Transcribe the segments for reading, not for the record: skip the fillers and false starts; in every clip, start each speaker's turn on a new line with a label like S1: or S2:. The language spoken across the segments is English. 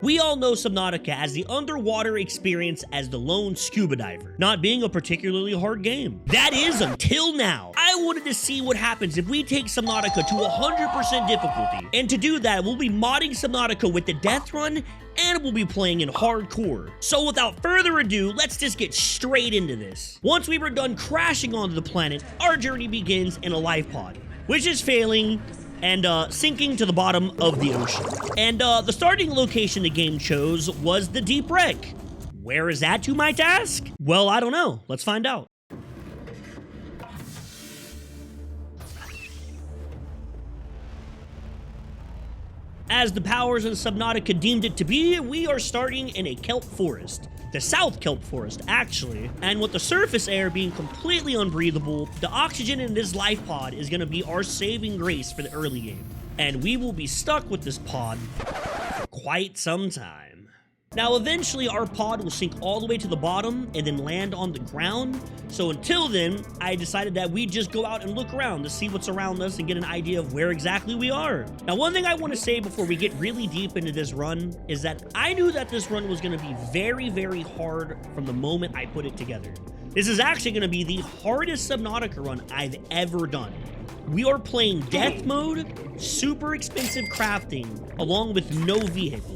S1: We all know Subnautica as the underwater experience as the lone scuba diver, not being a particularly hard game. That is until now. I wanted to see what happens if we take Subnautica to 100% difficulty. And to do that, we'll be modding Subnautica with the Deathrun, and we'll be playing in hardcore. So without further ado, let's just get straight into this. Once we were done crashing onto the planet, our journey begins in a life pod, which is failing and sinking to the bottom of the ocean. And the starting location the game chose was the deep wreck. Where is that, you might ask? Well, I don't know. Let's find out. As the powers in Subnautica deemed it to be, we are starting in a kelp forest. The South Kelp Forest, actually. And with the surface air being completely unbreathable, the oxygen in this life pod is going to be our saving grace for the early game. And we will be stuck with this pod for quite some time. Now, eventually, our pod will sink all the way to the bottom and then land on the ground. So until then, I decided that we'd just go out and look around to see what's around us and get an idea of where exactly we are. Now, one thing I want to say before we get really deep into this run is that I knew that this run was going to be very, very hard from the moment I put it together. This is actually going to be the hardest Subnautica run I've ever done. We are playing Deathmode, super expensive crafting, along with no vehicle.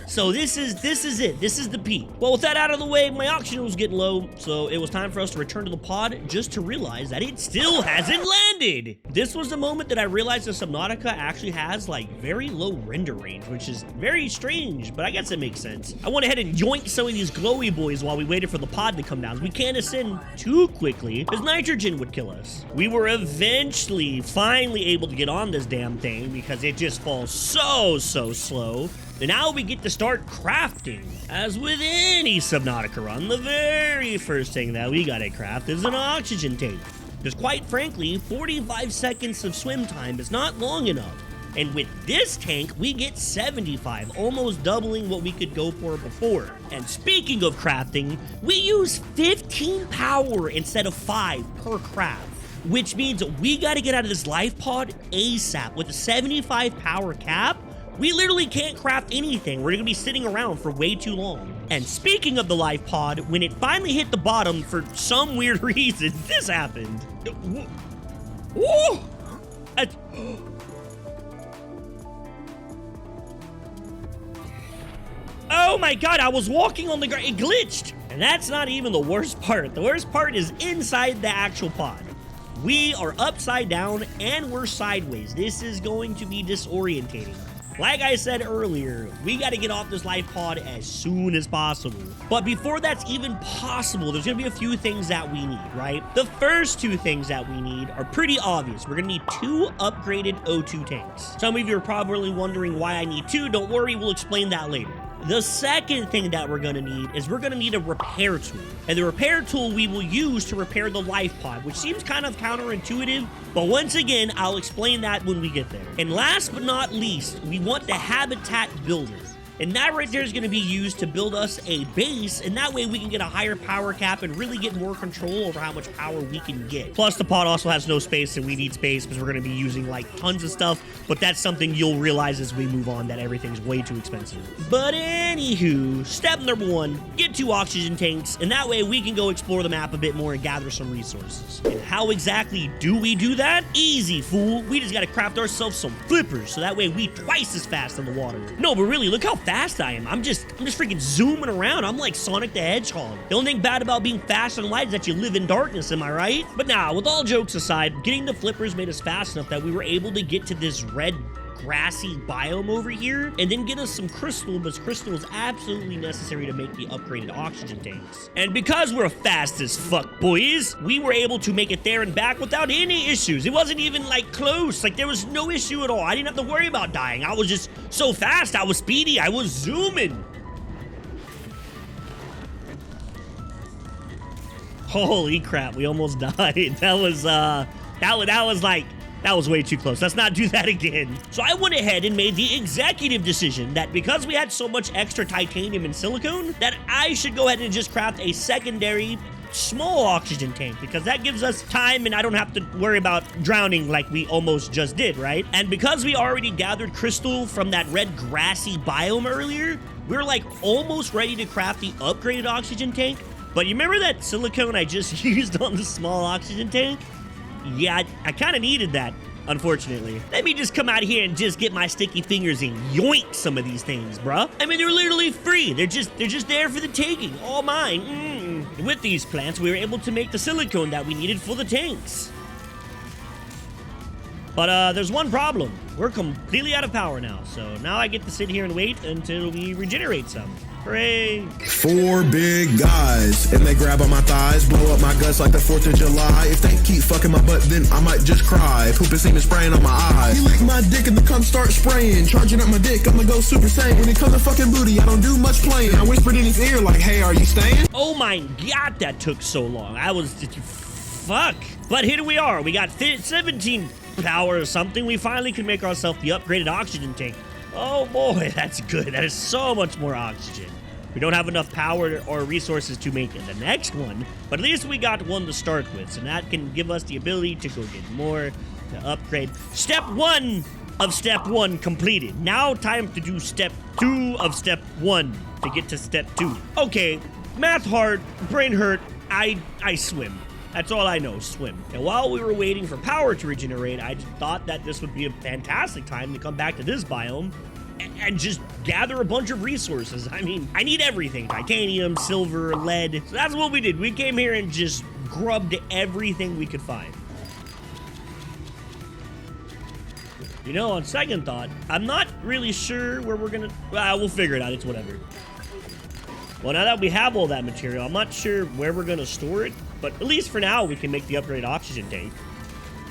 S1: So this is it. This is the peak. Well, with that out of the way, my oxygen was getting low, so it was time for us to return to the pod just to realize that it still hasn't landed. This was the moment that I realized that Subnautica actually has like very low render range, which is very strange, but I guess it makes sense. I went ahead and yoinked some of these glowy boys while we waited for the pod to come down. We can't ascend too quickly because nitrogen would kill us. We were eventually finally able to get on this damn thing because it just falls so slow. And now we get to start crafting. As with any Subnautica run, the very first thing that we gotta craft is an oxygen tank. Because quite frankly, 45 seconds of swim time is not long enough. And with this tank, we get 75, almost doubling what we could go for before. And speaking of crafting, we use 15 power instead of 5 per craft. Which means we gotta get out of this life pod ASAP. With a 75 power cap, we literally can't craft anything. We're gonna be sitting around for way too long. And speaking of the life pod, when it finally hit the bottom, for some weird reason, this happened. Whoa! Oh my god, I was walking on the ground, it glitched! And that's not even the worst part. The worst part is inside the actual pod. We are upside down and we're sideways. This is going to be disorientating. Like I said earlier, we got to get off this life pod as soon as possible. But before that's even possible, there's going to be a few things that we need, right? The first two things that we need are pretty obvious. We're going to need 2 upgraded O2 tanks. Some of you are probably wondering why I need 2. Don't worry, we'll explain that later. The second thing that we're going to need is we're going to need a repair tool. And the repair tool we will use to repair the life pod, which seems kind of counterintuitive, but once again, I'll explain that when we get there. And last but not least, we want the habitat builder. And that right there is going to be used to build us a base, and that way we can get a higher power cap and really get more control over how much power we can get. Plus, the pod also has no space, and we need space because we're going to be using, like, tons of stuff, but that's something you'll realize as we move on, that everything's way too expensive. But anywho, step number 1, get 2 oxygen tanks, and that way we can go explore the map a bit more and gather some resources. And how exactly do we do that? Easy, fool. We just got to craft ourselves some flippers, so that way we twice as fast in the water. No, but really, look how fast I am. I'm just freaking zooming around. I'm like Sonic the Hedgehog. The only thing bad about being fast and light is that you live in darkness, am I right? But now, with all jokes aside, getting the flippers made us fast enough that we were able to get to this red grassy biome over here and then get us some crystal, because crystal is absolutely necessary to make the upgraded oxygen tanks. And because we're fast as fuck, boys, we were able to make it there and back without any issues. It wasn't even like close. Like there was no issue at all. I didn't have to worry about dying. I was just so fast. I was speedy. I was zooming. Holy crap, we almost died. That was way too close. Let's not do that again. So I went ahead and made the executive decision that because we had so much extra titanium and silicone, that I should go ahead and just craft a secondary small oxygen tank, because that gives us time and I don't have to worry about drowning like we almost just did, right? And because we already gathered crystal from that red grassy biome earlier, we're like almost ready to craft the upgraded oxygen tank. But you remember that silicone I just used on the small oxygen tank? Yeah, I kind of needed that, unfortunately. Let me just come out here and just get my sticky fingers and yoink some of these things, bruh. I mean, they're literally free. They're just there for the taking, all mine. With these plants, we were able to make the silicone that we needed for the tanks. But there's one problem. We're completely out of power now, so now I get to sit here and wait until we regenerate some. Hooray!
S2: 4 big guys, and they grab on my thighs, blow up my guts like the 4th of July. If they keep fucking my butt, then I might just cry. Poop and semen spraying on my eyes. He lick my dick and the cum start spraying. Charging up my dick, I'ma go super saiyan. When it comes to fucking booty, I don't do much playing. I whispered in his ear like, hey, are you staying?
S1: Oh my god, that took so long. I was just... fuck. But here we are. We got 17 power or something. We finally can make ourselves the upgraded oxygen tank. Oh boy, that's good. That is so much more oxygen. We don't have enough power or resources to make it the next one, but at least we got one to start with, so that can give us the ability to go get more, to upgrade. Step 1 of step 1 completed. Now time to do step 2 of step 1 to get to step 2. Okay, math hard, brain hurt, I swim. That's all I know, swim. And while we were waiting for power to regenerate, I just thought that this would be a fantastic time to come back to this biome and just gather a bunch of resources. I mean, I need everything. Titanium, silver, lead. So that's what we did. We came here and just grubbed everything we could find. You know, on second thought, I'm not really sure where we're gonna... well, we'll figure it out. It's whatever. Well, now that we have all that material, I'm not sure where we're gonna store it, but at least for now, we can make the upgraded oxygen tank.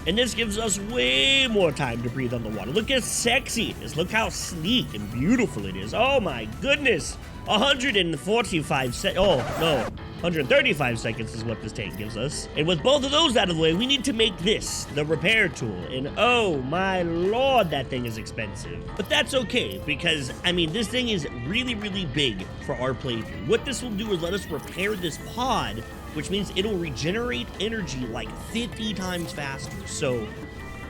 S1: And this gives us way more time to breathe on the water. Look how sexy it is. Look how sleek and beautiful it is. Oh my goodness. 145 seconds. Oh, no. 135 seconds is what this tank gives us. And with both of those out of the way, we need to make this, the repair tool. And oh my lord, that thing is expensive. But that's okay, because, I mean, this thing is really, really big for our playthrough. What this will do is let us repair this pod, which means it'll regenerate energy like 50 times faster. So,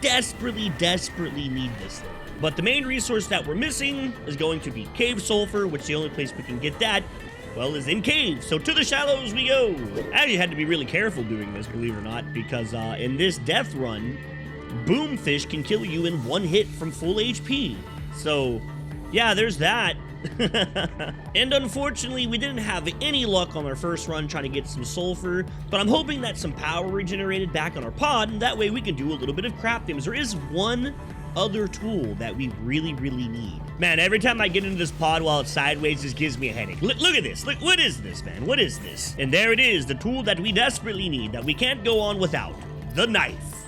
S1: desperately, desperately need this thing. But the main resource that we're missing is going to be cave sulfur, which the only place we can get that, well, is in caves. So to the shallows we go. I actually had to be really careful doing this, believe it or not, because in this death run, boomfish can kill you in 1 hit from full HP. So, yeah, there's that. And unfortunately, we didn't have any luck on our first run trying to get some sulfur, but I'm hoping that some power regenerated back on our pod, and that way we can do a little bit of crafting. Because there is one other tool that we really, really need. Man, every time I get into this pod while it's sideways, this gives me a headache. Look at this. Look, what is this, man? What is this? And there it is, the tool that we desperately need, that we can't go on without. The knife.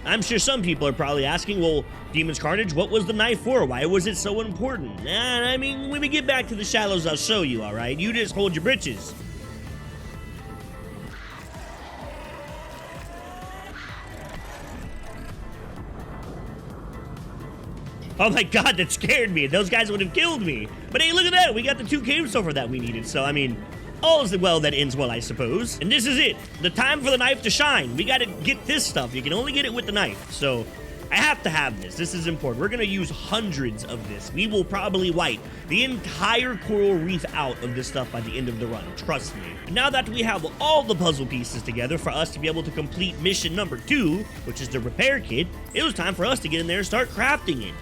S1: I'm sure some people are probably asking, well, Demon's Carnage, what was the knife for? Why was it so important? I mean, when we get back to the shallows, I'll show you, all right? You just hold your britches. Oh my god, that scared me. Those guys would have killed me. But hey, look at that. We got the 2 cave sulfur that we needed. So, I mean, all is well that ends well, I suppose. And this is it. The time for the knife to shine. We got to get this stuff. You can only get it with the knife. So, I have to have this. This is important. We're going to use hundreds of this. We will probably wipe the entire coral reef out of this stuff by the end of the run. Trust me. And now that we have all the puzzle pieces together for us to be able to complete mission number 2, which is the repair kit, it was time for us to get in there and start crafting it.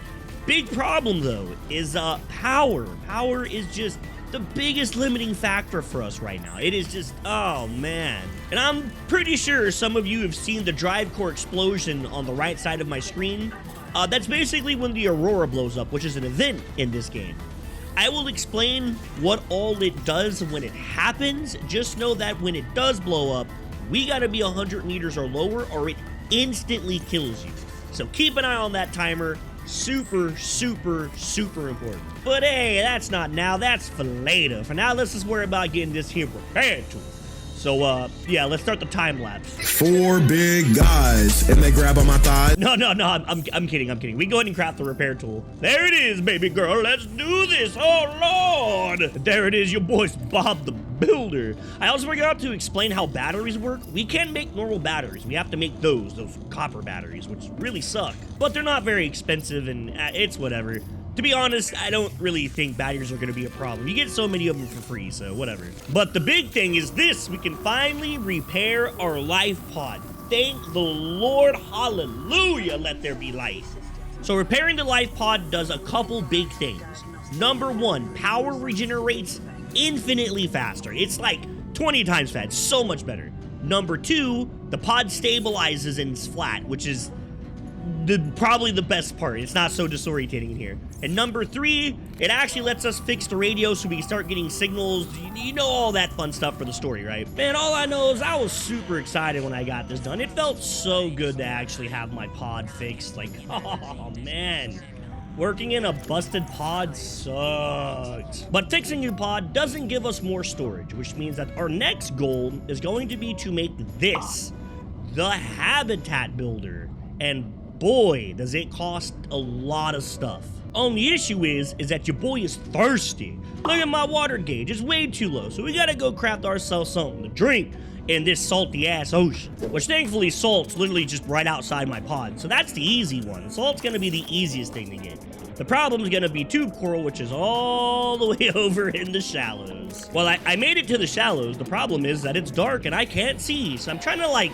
S1: Big problem, though, is power. Power is just the biggest limiting factor for us right now. It is just, oh, man. And I'm pretty sure some of you have seen the drive core explosion on the right side of my screen. That's basically when the Aurora blows up, which is an event in this game. I will explain what all it does when it happens. Just know that when it does blow up, we gotta be 100 meters or lower, or it instantly kills you. So keep an eye on that timer. Super, super, super important. But hey, that's not now, that's for later. For now, let's just worry about getting this here prepared to. So, yeah, let's start the time lapse.
S2: 4 big guys, and they grab on my thighs.
S1: No, I'm kidding. We go ahead and craft the repair tool. There it is, baby girl, let's do this, oh lord! There it is, your boy's Bob the Builder. I also forgot to explain how batteries work. We can make normal batteries. We have to make those copper batteries, which really suck. But they're not very expensive, and it's whatever. To be honest, I don't really think badgers are going to be a problem. You get so many of them for free, so whatever. But the big thing is this. We can finally repair our life pod. Thank the Lord. Hallelujah. Let there be life. So repairing the life pod does a couple big things. Number one, power regenerates infinitely faster. It's like 20 times fast. So much better. Number two, the pod stabilizes and is flat, which is probably the best part. It's not so disorientating in here. And number three, it actually lets us fix the radio so we can start getting signals. You know all that fun stuff for the story, right? Man, all I know is I was super excited when I got this done. It felt so good to actually have my pod fixed. Like, oh man. Working in a busted pod sucks. But fixing your pod doesn't give us more storage, which means that our next goal is going to be to make this, the habitat builder. And boy, does it cost a lot of stuff. Only issue is that your boy is thirsty. Look at my water gauge, it's way too low, so we gotta go craft ourselves something to drink in this salty ass ocean. Which thankfully salt's literally just right outside my pod, so that's the easy one. Salt's gonna be the easiest thing to get. The problem's gonna be tube coral, which is all the way over in the shallows. Well, I made it to the shallows. The problem is that it's dark and I can't see, so I'm trying to like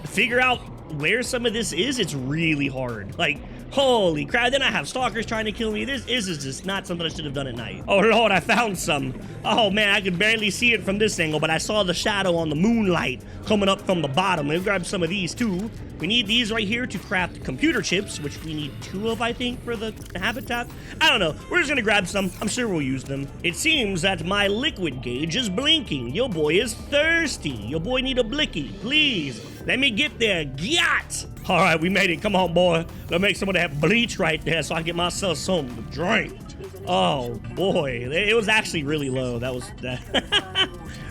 S1: figure out where some of this is. It's really hard. Like, holy crap. Then I have stalkers trying to kill me. This is just not something I should have done at night. Oh Lord, I found some. Oh man, I could barely see it from this angle, but I saw the shadow on the moonlight coming up from the bottom. Let me grab some of these too. We need these right here to craft computer chips, which we need 2 of, I think, for the habitat. I don't know. We're just gonna grab some. I'm sure we'll use them. It seems that my liquid gauge is blinking. Your boy is thirsty. Your boy need a blicky, please. Let me get there. Gyat! All right, we made it. Come on, boy. Let's make some of that bleach right there so I can get myself something to drink. Oh, boy. It was actually really low. That was...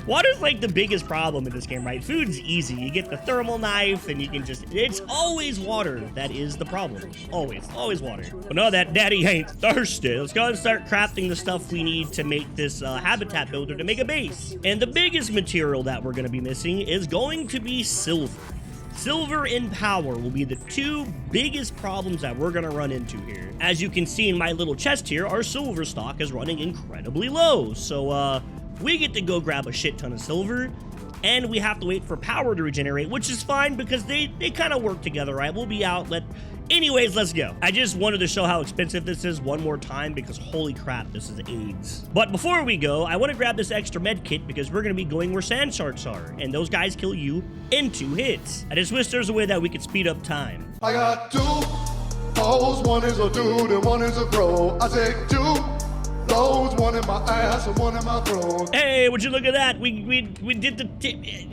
S1: Water's like the biggest problem in this game, right? Food's easy. You get the thermal knife and you can just... It's always water that is the problem. Always. Always water. But no, that daddy ain't thirsty. Let's go and start crafting the stuff we need to make this habitat builder to make a base. And the biggest material that we're going to be missing is going to be silver. Silver and power will be the 2 biggest problems that we're gonna run into here. As you can see in my little chest here, our silver stock is running incredibly low. So, we get to go grab a shit ton of silver, and we have to wait for power to regenerate, which is fine because they kind of work together, right? We'll be out. Anyways, let's go. I just wanted to show how expensive this is one more time because holy crap, this is AIDS. But before we go, I want to grab this extra med kit because we're going to be going where sand sharks are, and those guys kill you in 2 hits. I just wish there's a way that we could speed up time.
S3: I got 2 hoes, one is a dude and one is a bro. I said 2 loads, one in my ass and one in my throat.
S1: Hey, would you look at that? We did the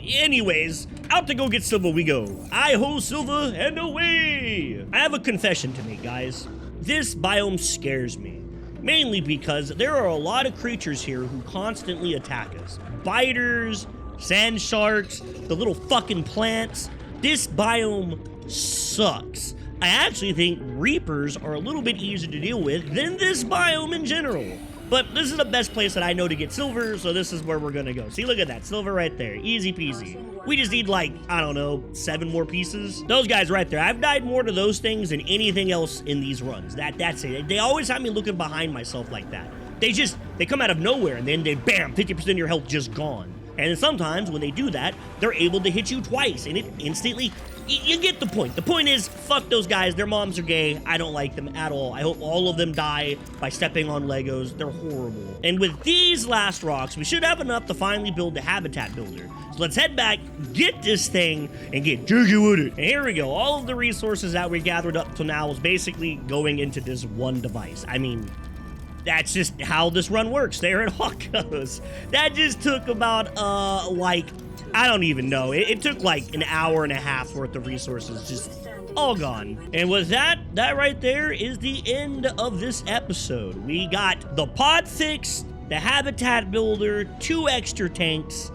S1: anyways, out to go get silver we go. I ho silver and away. I have a confession to make, guys. This biome scares me. Mainly because there are a lot of creatures here who constantly attack us. Biters, sand sharks, the little fucking plants. This biome sucks. I actually think reapers are a little bit easier to deal with than this biome in general. But this is the best place that I know to get silver, so this is where we're gonna go. See, look at that, silver right there, easy peasy. We just need like, I don't know, 7 more pieces. Those guys right there, I've died more to those things than anything else in these runs. That's it. They always have me looking behind myself like that. They come out of nowhere and then they bam, 50% of your health just gone. And then sometimes when they do that, they're able to hit you twice and it instantly, you get the point. The point is, fuck those guys. Their moms are gay. I don't like them at all. I hope all of them die by stepping on Legos. They're horrible. And with these last rocks, we should have enough to finally build the habitat builder. So let's head back, get this thing, and get jiggy with it. And here we go. All of the resources that we gathered up till now is basically going into this one device. I mean, that's just how this run works. There it all goes. That just took about, I don't even know. It took like an hour and a half worth of resources, just all gone. And with that right there is the end of this episode. We got the pod fixed, the habitat builder, 2 extra tanks.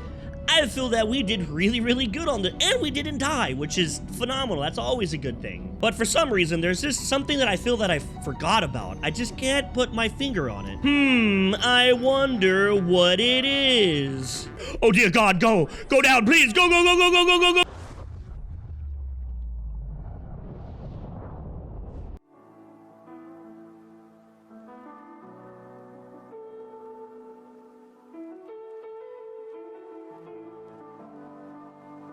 S1: I feel that we did really, really good on this, and we didn't die, which is phenomenal. That's always a good thing. But for some reason, there's just something that I feel that I forgot about. I just can't put my finger on it. I wonder what it is. Oh dear God, go down, please, go.